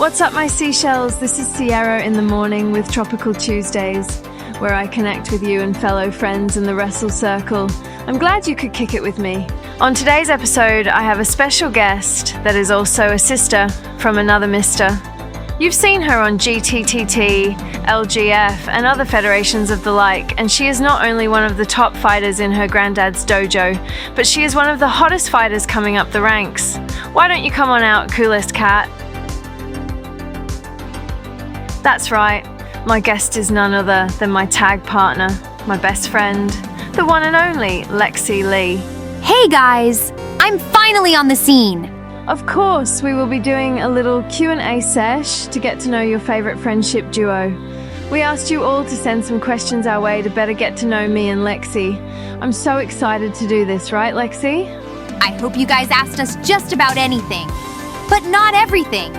What's up, my seashells? This is Sierra in the morning with Tropical Tuesdays, where I connect with you and fellow friends in the Wrestle Circle. I'm glad you could kick it with me. On today's episode, I have a special guest that is also a sister from another mister. You've seen her on GTTT, LGF, and other federations of the like, and she is not only one of the top fighters in her granddad's dojo, but she is one of the hottest fighters coming up the ranks. Why don't you come on out, coolest cat? That's right, my guest is none other than my tag partner, my best friend, the one and only Lexi Li. Hey guys, I'm finally on the scene. Of course, we will be doing a little Q&A sesh to get to know your favorite friendship duo. We asked you all to send some questions our way to better get to know me and Lexi. I'm so excited to do this, right, Lexi? I hope you guys asked us just about anything, but not everything.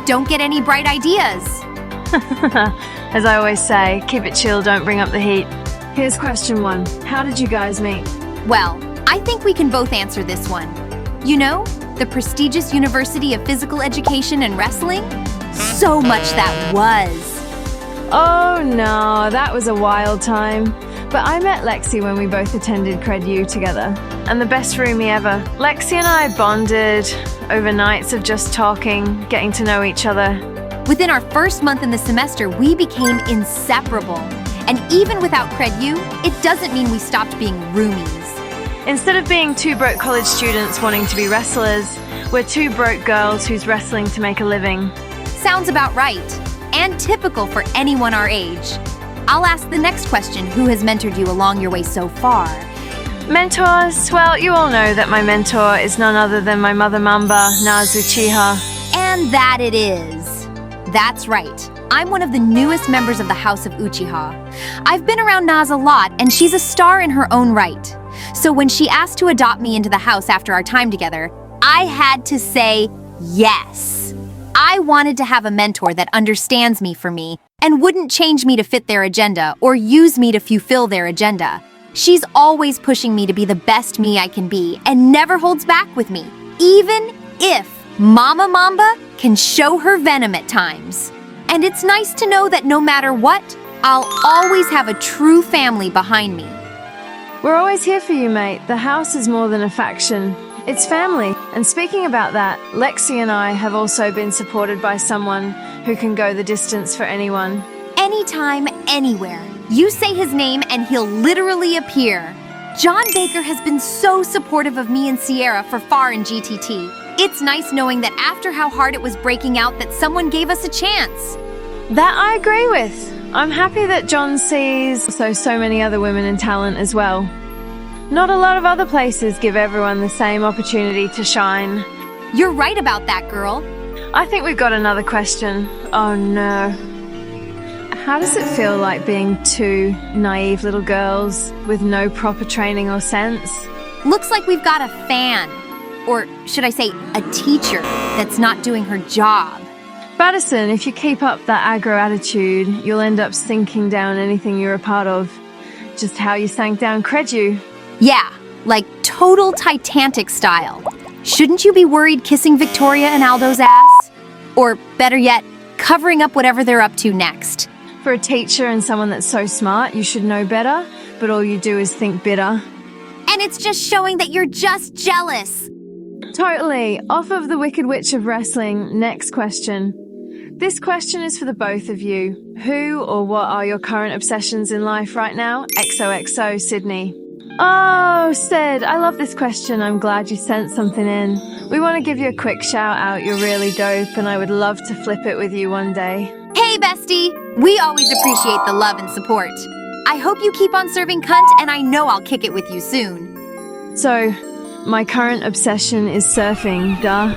Don't get any bright ideas. As I always say, keep it chill, don't bring up the heat. Here's question 1. How did you guys meet? Well, I think we can both answer this one. You know, the prestigious University of Physical Education and Wrestling? So much that was. Oh no, that was a wild time. But I met Lexi when we both attended 𝕬𝕚𝕚 together. And the best roomie ever. Lexi and I bonded over nights of just talking, getting to know each other. Within our first month in the semester, we became inseparable. And even without 𝕬𝕚𝕚, it doesn't mean we stopped being roomies. Instead of being two broke college students wanting to be wrestlers, we're two broke girls who's wrestling to make a living. Sounds about right, and typical for anyone our age. I'll ask the next question, who has mentored you along your way so far? Mentors? Well, you all know that my mentor is none other than my mother Mamba, 𝕂𝕚𝕚𝕒 Uchiha. And that it is. That's right. I'm one of the newest members of the House of Uchiha. I've been around Naz a lot, and she's a star in her own right. So when she asked to adopt me into the house after our time together, I had to say yes. I wanted to have a mentor that understands me for me and wouldn't change me to fit their agenda or use me to fulfill their agenda. She's always pushing me to be the best me I can be and never holds back with me, even if Mama Mamba can show her venom at times. And it's nice to know that no matter what, I'll always have a true family behind me. We're always here for you, mate. The house is more than a faction. It's family. And speaking about that, Lexi and I have also been supported by someone who can go the distance for anyone. Anytime, anywhere. You say his name and he'll literally appear. John Baker has been so supportive of me and Sierra for far in GTT. It's nice knowing that after how hard it was breaking out that someone gave us a chance. That I agree with. I'm happy that John sees so many other women in talent as well. Not a lot of other places give everyone the same opportunity to shine. You're right about that, girl. I think we've got another question. Oh no. How does it feel like being two naive little girls with no proper training or sense? Looks like we've got a fan. Or should I say, a teacher that's not doing her job. Baddison, if you keep up that aggro attitude, you'll end up sinking down anything you're a part of. Just how you sank down 𝕬𝕚𝕚. Yeah, like total Titanic style. Shouldn't you be worried kissing Victoria and Aldo's ass? Or better yet, covering up whatever they're up to next. For a teacher and someone that's so smart, you should know better, but all you do is think bitter. And it's just showing that you're just jealous. Totally. Off of the Wicked Witch of Wrestling, next question. This question is for the both of you. Who or what are your current obsessions in life right now? XOXO, Sydney. Oh, Sid, I love this question. I'm glad you sent something in. We want to give you a quick shout out. You're really dope, and I would love to flip it with you one day. Hey, bestie. We always appreciate the love and support. I hope you keep on serving cunt, and I know I'll kick it with you soon. So, my current obsession is surfing, duh.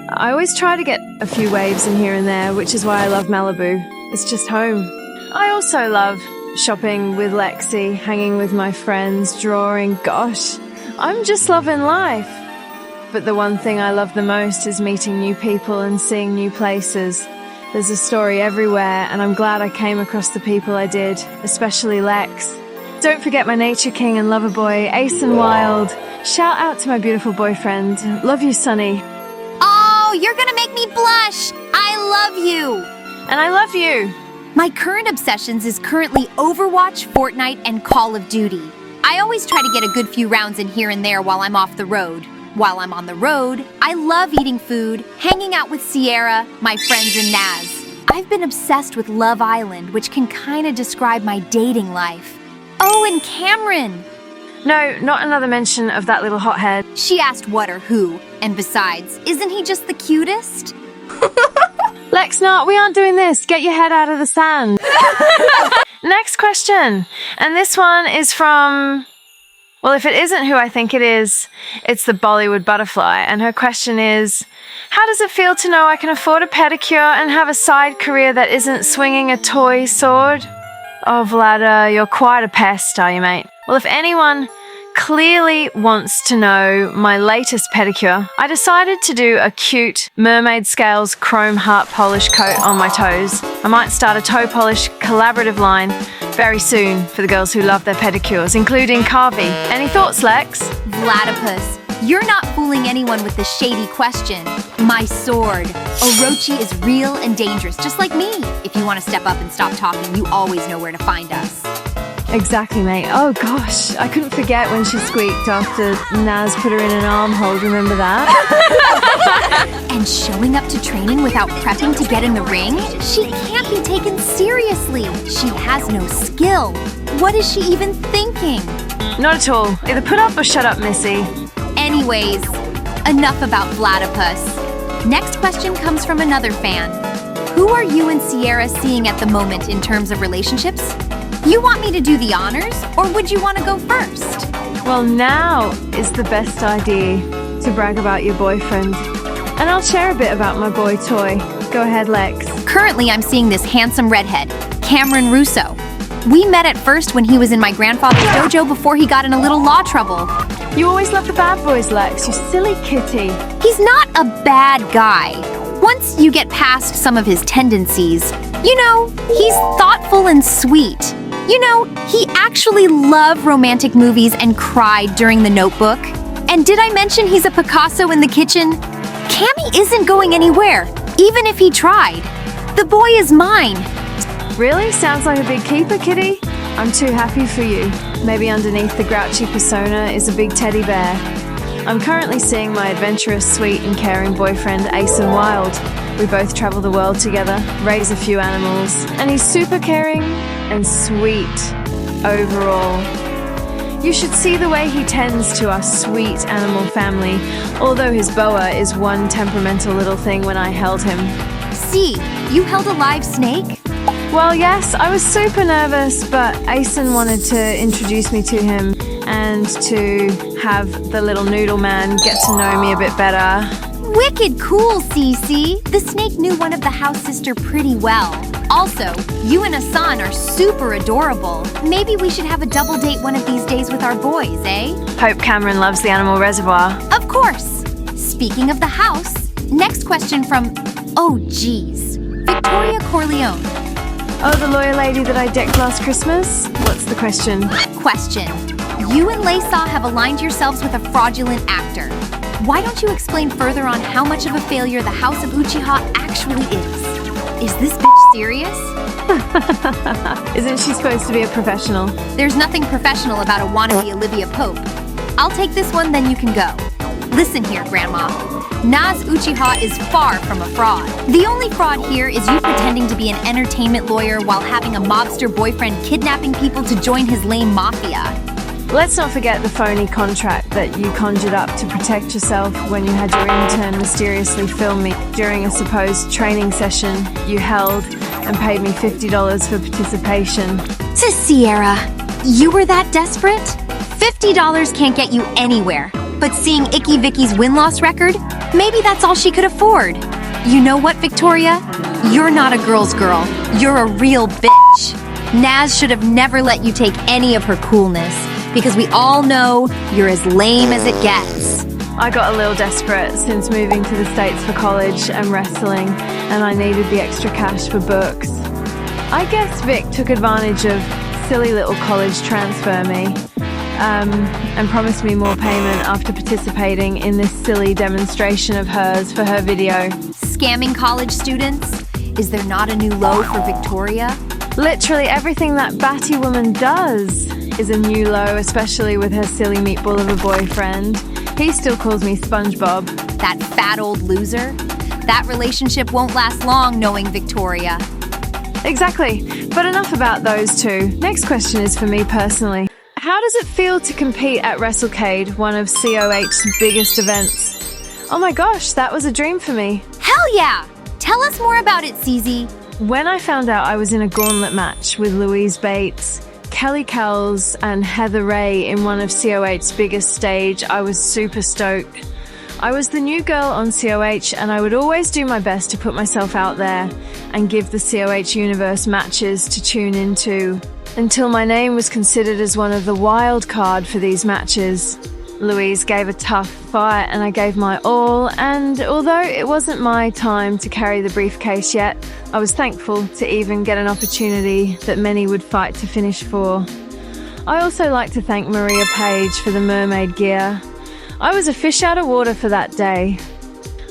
I always try to get a few waves in here and there, which is why I love Malibu. It's just home. I also love shopping with Lexi, hanging with my friends, drawing. Gosh, I'm just loving life. But the one thing I love the most is meeting new people and seeing new places. There's a story everywhere, and I'm glad I came across the people I did, especially Lex. Don't forget my nature king and lover boy, Ace and Wild. Shout out to my beautiful boyfriend. Love you, Sonny. Oh, you're gonna make me blush. I love you! And I love you. My current obsessions is currently Overwatch, Fortnite, and Call of Duty. I always try to get a good few rounds in here and there while I'm off the road. While I'm on the road, I love eating food, hanging out with Sierra, my friends, and Naz. I've been obsessed with Love Island, which can kinda describe my dating life. Oh, and Cameron! No, not another mention of that little hothead. She asked what or who, and besides, isn't he just the cutest? Lex, we aren't doing this. Get your head out of the sand. Next question. And this one is from... Well, if it isn't who I think it is, it's the Bollywood butterfly. And her question is, how does it feel to know I can afford a pedicure and have a side career that isn't swinging a toy sword? Oh, Vlada, you're quite a pest, are you, mate? Well, if anyone clearly wants to know my latest pedicure, I decided to do a cute mermaid scales chrome heart polish coat on my toes. I might start a toe polish collaborative line very soon for the girls who love their pedicures, including Carvey. Any thoughts, Lex? Vladipus, you're not fooling anyone with this shady question. My sword. Orochi is real and dangerous, just like me. If you want to step up and stop talking, you always know where to find us. Exactly, mate. Oh gosh, I couldn't forget when she squeaked after Naz put her in an arm hold. Remember that? And showing up to training without prepping to get in the ring? She can't be taken seriously. She has no skill. What is she even thinking? Not at all. Either put up or shut up, Missy. Anyways, enough about Vladipus. Next question comes from another fan. Who are you and Sierra seeing at the moment in terms of relationships? You want me to do the honors, or would you want to go first? Well, now is the best idea to brag about your boyfriend. And I'll share a bit about my boy toy. Go ahead, Lex. Currently, I'm seeing this handsome redhead, Cameron Russo. We met at first when he was in my grandfather's dojo before he got in a little law trouble. You always love the bad boys, Lex, you silly kitty. He's not a bad guy. Once you get past some of his tendencies, you know, he's thoughtful and sweet. You know, he actually loved romantic movies and cried during The Notebook. And did I mention he's a Picasso in the kitchen? Cammy isn't going anywhere, even if he tried. The boy is mine. Really? Sounds like a big keeper, kitty. I'm too happy for you. Maybe underneath the grouchy persona is a big teddy bear. I'm currently seeing my adventurous, sweet and caring boyfriend, 𝕬𝕚𝕚𝕒. We both travel the world together, raise a few animals, and he's super caring and sweet overall. You should see the way he tends to our sweet animal family, although his boa is one temperamental little thing when I held him. See, you held a live snake? Well, yes, I was super nervous, but 𝕬𝕚𝕚 wanted to introduce me to him and to have the little noodle man get to know me a bit better. Wicked cool, Cece. The snake knew one of the house sister pretty well. Also, you and Hassan are super adorable. Maybe we should have a double date one of these days with our boys, eh? Hope Cameron loves the animal reservoir. Of course. Speaking of the house, next question from, oh geez, Victoria Corleone. Oh, the lawyer lady that I decked last Christmas? What's the question? Question. You and 𝕬𝕚𝕚 have aligned yourselves with a fraudulent actor. Why don't you explain further on how much of a failure the House of Uchiha actually is? Is this bitch serious? Isn't she supposed to be a professional? There's nothing professional about a wannabe Olivia Pope. I'll take this one, then you can go. Listen here, Grandma. Naz Uchiha is far from a fraud. The only fraud here is you pretending to be an entertainment lawyer while having a mobster boyfriend kidnapping people to join his lame mafia. Let's not forget the phony contract that you conjured up to protect yourself when you had your intern mysteriously film me during a supposed training session you held and paid me $50 for participation. To Sierra, you were that desperate? $50 can't get you anywhere. But seeing Icky Vicky's win-loss record, maybe that's all she could afford. You know what, Victoria? You're not a girl's girl. You're a real bitch. Naz should have never let you take any of her coolness, because we all know you're as lame as it gets. I got a little desperate since moving to the States for college and wrestling, and I needed the extra cash for books. I guess Vic took advantage of silly little college transfer me and promised me more payment after participating in this silly demonstration of hers for her video. Scamming college students? Is there not a new low for Victoria? Literally everything that batty woman does is a new low, especially with her silly meatball of a boyfriend. He still calls me SpongeBob. That fat old loser? That relationship won't last long, knowing Victoria. Exactly. But enough about those two. Next question is for me personally. How does it feel to compete at WrestleCade, one of COH's biggest events? Oh my gosh, that was a dream for me. Hell yeah! Tell us more about it, CZ. When I found out I was in a gauntlet match with Louise Bates, Kelly Kells and Heather Ray in one of COH's biggest stage, I was super stoked. I was the new girl on COH and I would always do my best to put myself out there and give the COH universe matches to tune into, until my name was considered as one of the wild card for these matches. Louise gave a tough fight and I gave my all, and although it wasn't my time to carry the briefcase yet, I was thankful to even get an opportunity that many would fight to finish for. I also like to thank Maria Page for the mermaid gear. I was a fish out of water for that day.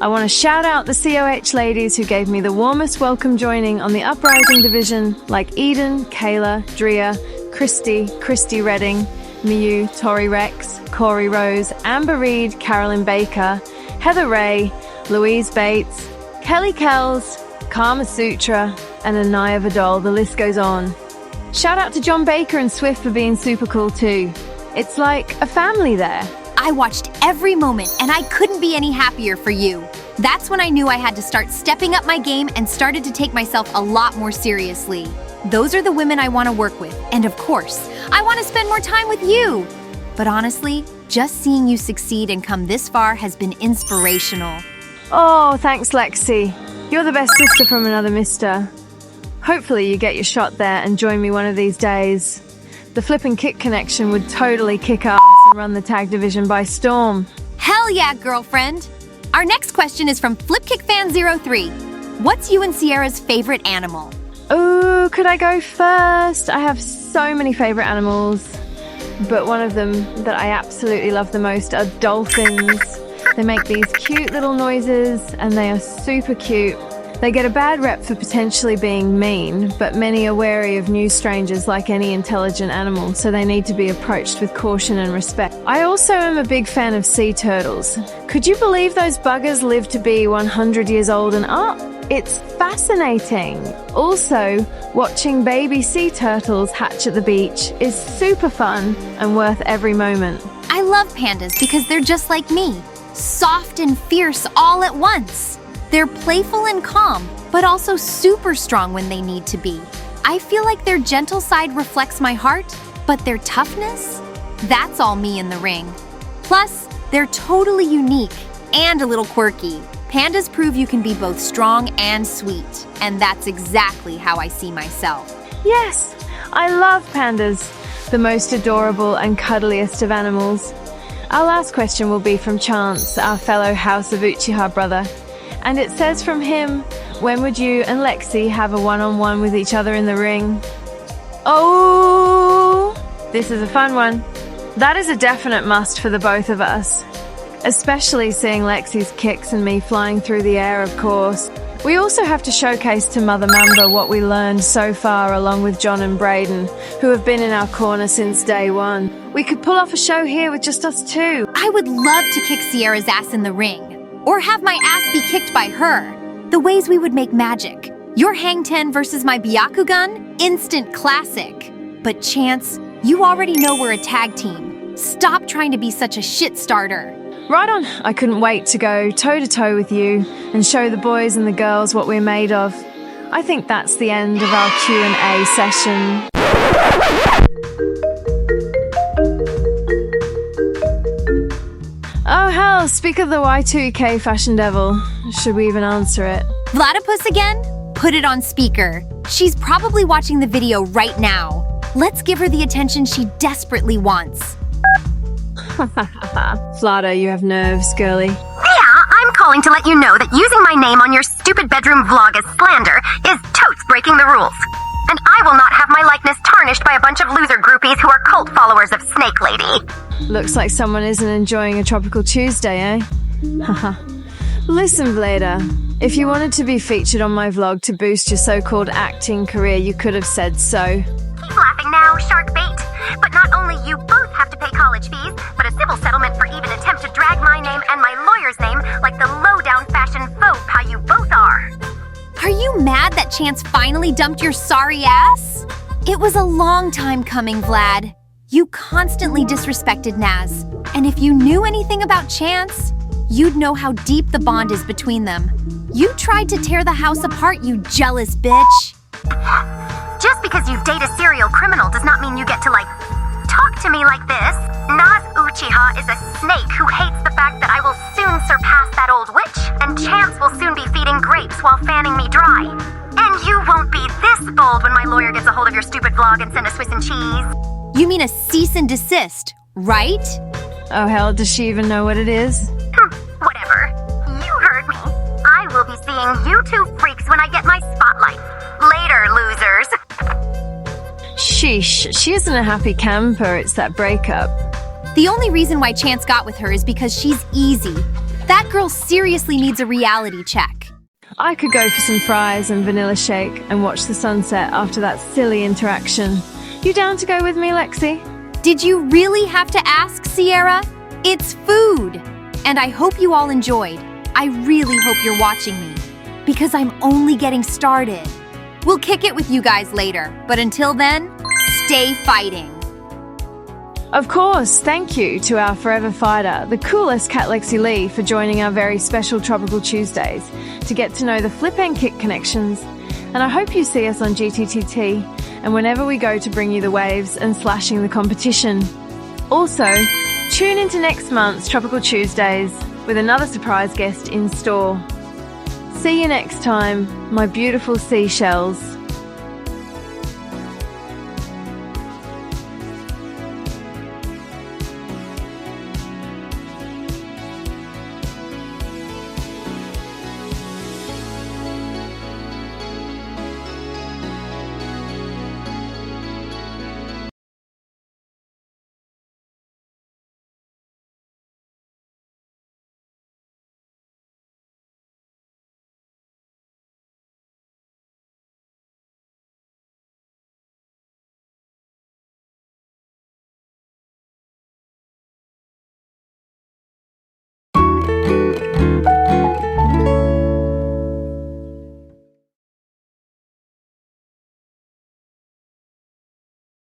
I want to shout out the COH ladies who gave me the warmest welcome joining on the Uprising division, like Eden, Kayla, Drea, Christy Redding, Miu, Tori Rex, Corey Rose, Amber Reed, Carolyn Baker, Heather Ray, Louise Bates, Kelly Kells, Kama Sutra, and 𝕂𝕚𝕚. The list goes on. Shout out to John Baker and Swift for being super cool too. It's like a family there. I watched every moment and I couldn't be any happier for you. That's when I knew I had to start stepping up my game and started to take myself a lot more seriously. Those are the women I want to work with, and of course, I want to spend more time with you. But honestly, just seeing you succeed and come this far has been inspirational. Oh, thanks Lexi. You're the best sister from another mister. Hopefully you get your shot there and join me one of these days. The flip and kick connection would totally kick ass and run the tag division by storm. Hell yeah, girlfriend! Our next question is from FlipKickFan03. What's you and Sierra's favorite animal? Oh, could I go first? I have so many favorite animals, but one of them that I absolutely love the most are dolphins. They make these cute little noises and they are super cute. They get a bad rep for potentially being mean, but many are wary of new strangers like any intelligent animal, so they need to be approached with caution and respect. I also am a big fan of sea turtles. Could you believe those buggers live to be 100 years old and up? It's fascinating. Also, watching baby sea turtles hatch at the beach is super fun and worth every moment. I love pandas because they're just like me, soft and fierce all at once. They're playful and calm, but also super strong when they need to be. I feel like their gentle side reflects my heart, but their toughness? That's all me in the ring. Plus, they're totally unique and a little quirky. Pandas prove you can be both strong and sweet, and that's exactly how I see myself. Yes, I love pandas, the most adorable and cuddliest of animals. Our last question will be from Chance, our fellow House of Uchiha brother. And it says from him, when would you and Lexi have a one-on-one with each other in the ring? Oh, this is a fun one. That is a definite must for the both of us. Especially seeing Lexi's kicks and me flying through the air, of course. We also have to showcase to Mother Mamba what we learned so far along with John and Braden, who have been in our corner since day one. We could pull off a show here with just us two. I would love to kick Sierra's ass in the ring. Or have my ass be kicked by her. The ways we would make magic. Your Hang Ten versus my Byakugan? Instant classic. But Chance, you already know we're a tag team. Stop trying to be such a shit starter. Right on. I couldn't wait to go toe-to-toe with you and show the boys and the girls what we're made of. I think that's the end of our Q&A session. Oh hell, speak of the Y2K fashion devil. Should we even answer it? Platypus again? Put it on speaker. She's probably watching the video right now. Let's give her the attention she desperately wants. Flatter, you have nerves, girly. Yeah, I'm calling to let you know that using my name on your stupid bedroom vlog as slander is totes breaking the rules. And I will not have my likeness tarnished by a bunch of loser groupies who are cult followers of Snake Lady. Looks like someone isn't enjoying a tropical Tuesday, eh? Haha. Listen, 𝕚𝕚𝕚, if you wanted to be featured on my vlog to boost your so-called acting career, you could have said so. Keep laughing now, shark bait. But not only you both have to pay college fees, but a civil settlement for even attempt to drag my name and my lawyer's name like the low-down fashion faux pas you both are. Are you mad that Chance finally dumped your sorry ass? It was a long time coming, Vlad. You constantly disrespected Naz. And if you knew anything about Chance, you'd know how deep the bond is between them. You tried to tear the house apart, you jealous bitch. Just because you date a serial criminal does not mean you get to, talk to me like this. 𝕂𝕚𝕚𝕚 is a snake who hates the fact that I will soon surpass that old witch, and Chance will soon be feeding grapes while fanning me dry. And you won't be this bold when my lawyer gets a hold of your stupid vlog and send a Swiss and cheese. You mean a cease and desist, right? Oh hell, does she even know what it is? Whatever. You heard me. I will be seeing you two freaks when I get my spotlight. Later, losers. Sheesh, she isn't a happy camper, it's that breakup. The only reason why Chance got with her is because she's easy. That girl seriously needs a reality check. I could go for some fries and vanilla shake and watch the sunset after that silly interaction. You down to go with me, Lexi? Did you really have to ask, Sierra? It's food! And I hope you all enjoyed. I really hope you're watching me, because I'm only getting started. We'll kick it with you guys later, but until then, stay fighting. Of course, thank you to our forever fighter, the coolest cat Lexi Li, for joining our very special Tropical Tuesdays to get to know the flip and kick connections. And I hope you see us on GTTT and whenever we go to bring you the waves and slashing the competition. Also, tune into next month's Tropical Tuesdays with another surprise guest in store. See you next time, my beautiful seashells.